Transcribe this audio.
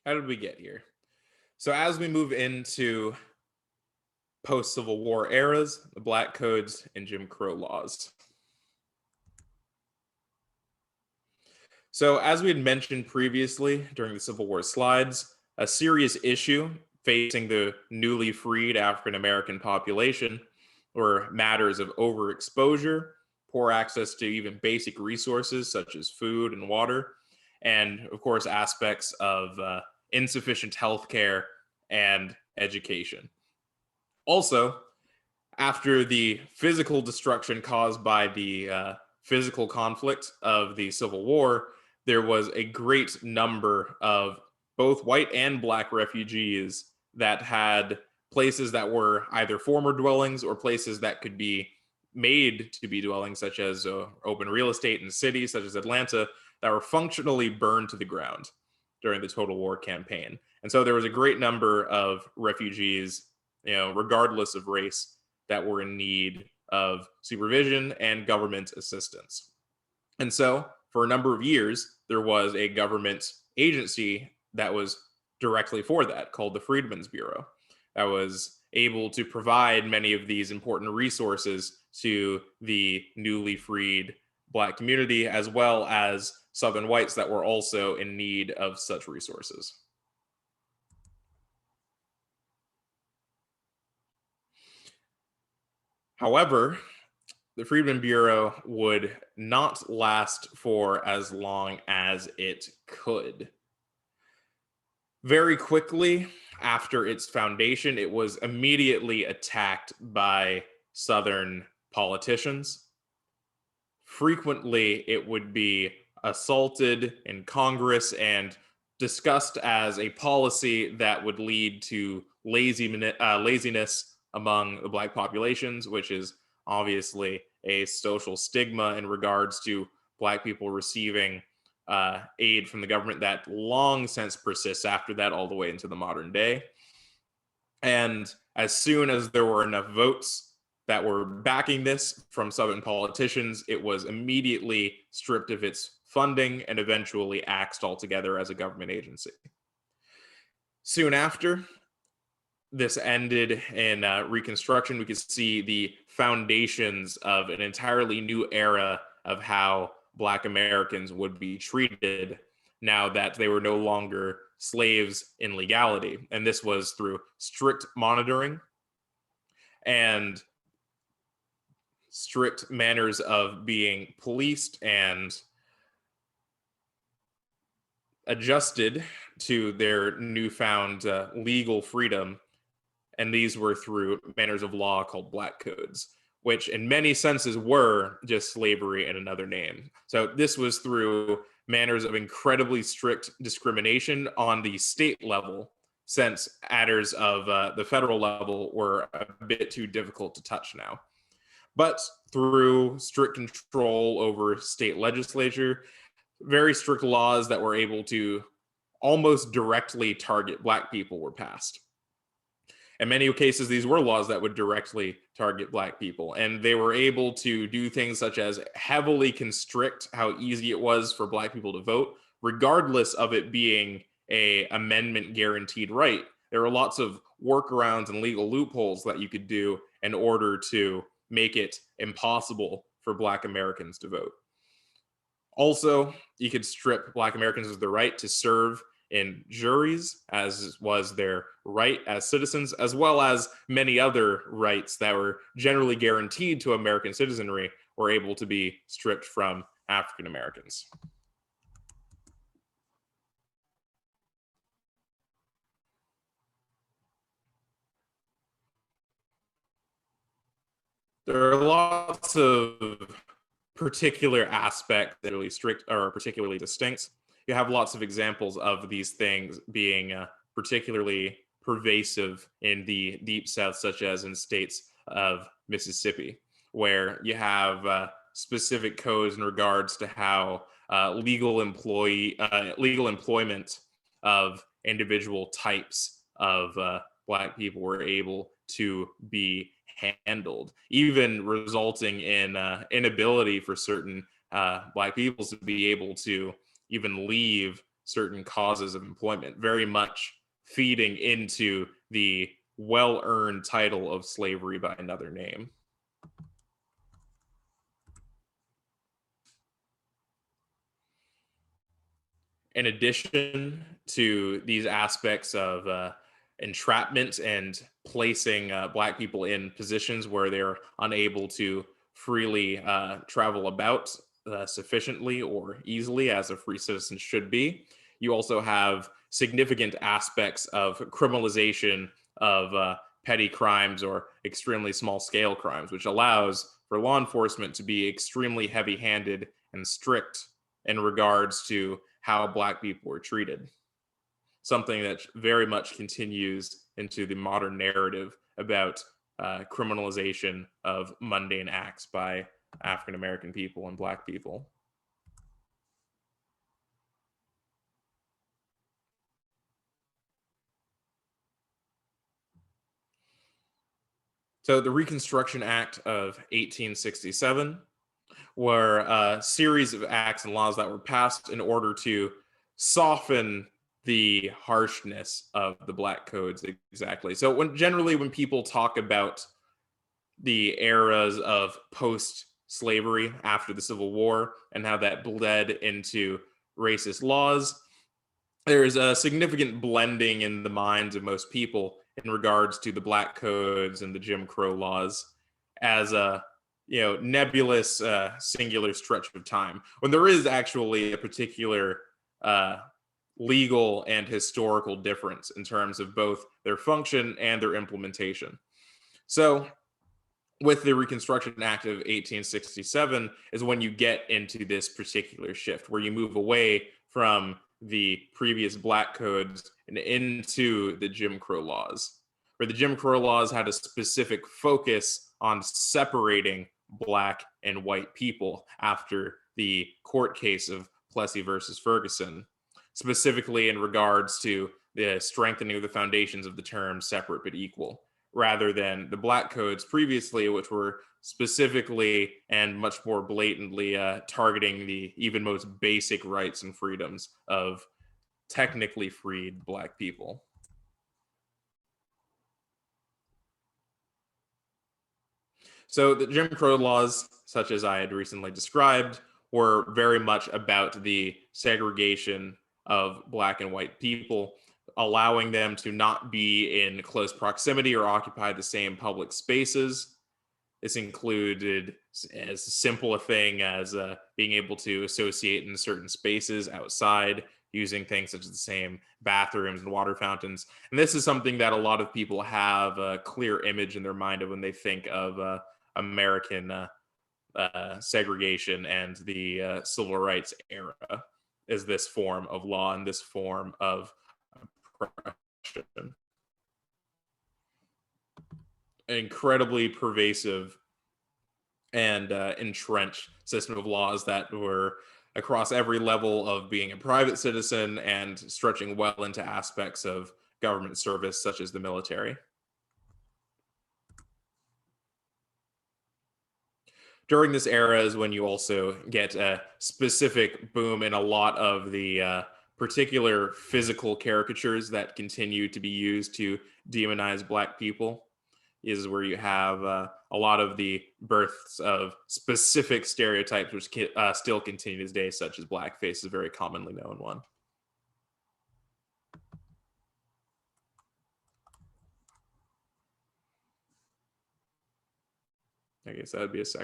How did we get here? So as we move into post-Civil War eras, the Black Codes and Jim Crow laws. So as we had mentioned previously during the Civil War slides, a serious issue facing the newly freed African American population were matters of overexposure, poor access to even basic resources such as food and water, and of course aspects of insufficient health care and education. Also, after the physical destruction caused by the physical conflict of the Civil War, there was a great number of both white and black refugees that had places that were either former dwellings or places that could be made to be dwellings, such as open real estate in cities such as Atlanta, that were functionally burned to the ground during the Total War campaign. And so there was a great number of refugees, regardless of race, that were in need of supervision and government assistance. And so, for a number of years, there was a government agency that was directly for that, called the Freedmen's Bureau, that was able to provide many of these important resources to the newly freed Black community, as well as Southern whites that were also in need of such resources. However, the Freedmen Bureau would not last for as long as it could. Very quickly after its foundation, it was immediately attacked by Southern politicians. Frequently, it would be assaulted in Congress and discussed as a policy that would lead to laziness among the Black populations, which is obviously a social stigma in regards to Black people receiving aid from the government that long since persists after that, all the way into the modern day. And as soon as there were enough votes that were backing this from Southern politicians, it was immediately stripped of its funding and eventually axed altogether as a government agency. Soon after this ended in Reconstruction, we could see the foundations of an entirely new era of how Black Americans would be treated now that they were no longer slaves in legality. And this was through strict monitoring and strict manners of being policed and adjusted to their newfound legal freedom. And these were through manners of law called Black Codes, which in many senses were just slavery in another name. So this was through manners of incredibly strict discrimination on the state level, since matters of the federal level were a bit too difficult to touch now. But through strict control over state legislature, very strict laws that were able to almost directly target Black people were passed. In many cases, these were laws that would directly target Black people, and they were able to do things such as heavily constrict how easy it was for Black people to vote, regardless of it being a amendment guaranteed right. There were lots of workarounds and legal loopholes that you could do in order to make it impossible for Black Americans to vote. Also, you could strip Black Americans of the right to serve in juries, as was their right as citizens, as well as many other rights that were generally guaranteed to American citizenry were able to be stripped from African Americans. There are lots of particular aspects that are really strict or particularly distinct. You have lots of examples of these things being particularly pervasive in the Deep South, such as in states of Mississippi, where you have specific codes in regards to how legal employment of individual types of Black people were able to be handled, even resulting in inability for certain Black peoples to be able to even leave certain causes of employment, very much feeding into the well-earned title of slavery by another name. In addition to these aspects of entrapment and placing Black people in positions where they're unable to freely travel about sufficiently or easily as a free citizen should be, you also have significant aspects of criminalization of petty crimes or extremely small scale crimes, which allows for law enforcement to be extremely heavy handed and strict in regards to how Black people were treated. Something that very much continues into the modern narrative about criminalization of mundane acts by African American people and Black people. So, the Reconstruction Act of 1867 were a series of acts and laws that were passed in order to soften the harshness of the Black codes. Exactly. So when people talk about the eras of post slavery after the Civil War and how that bled into racist laws, there's a significant blending in the minds of most people in regards to the Black codes and the Jim Crow laws as a nebulous singular stretch of time when there is actually a particular legal and historical difference in terms of both their function and their implementation. So with the Reconstruction Act of 1867 is when you get into this particular shift where you move away from the previous Black codes and into the Jim Crow laws, where the Jim Crow laws had a specific focus on separating Black and white people after the court case of Plessy versus Ferguson, specifically in regards to the strengthening of the foundations of the term separate but equal, rather than the Black codes previously, which were specifically and much more blatantly targeting the even most basic rights and freedoms of technically freed Black people. So the Jim Crow laws, such as I had recently described, were very much about the segregation of Black and white people, allowing them to not be in close proximity or occupy the same public spaces. This included as simple a thing as being able to associate in certain spaces outside, using things such as the same bathrooms and water fountains. And this is something that a lot of people have a clear image in their mind of when they think of American segregation and the civil rights era, is this form of law and this form of oppression. Incredibly pervasive and entrenched system of laws that were across every level of being a private citizen and stretching well into aspects of government service, such as the military. During this era is when you also get a specific boom in a lot of the particular physical caricatures that continue to be used to demonize Black people. Is where you have a lot of the births of specific stereotypes, which still continue to this day, such as blackface is a very commonly known one. I guess that would be a second.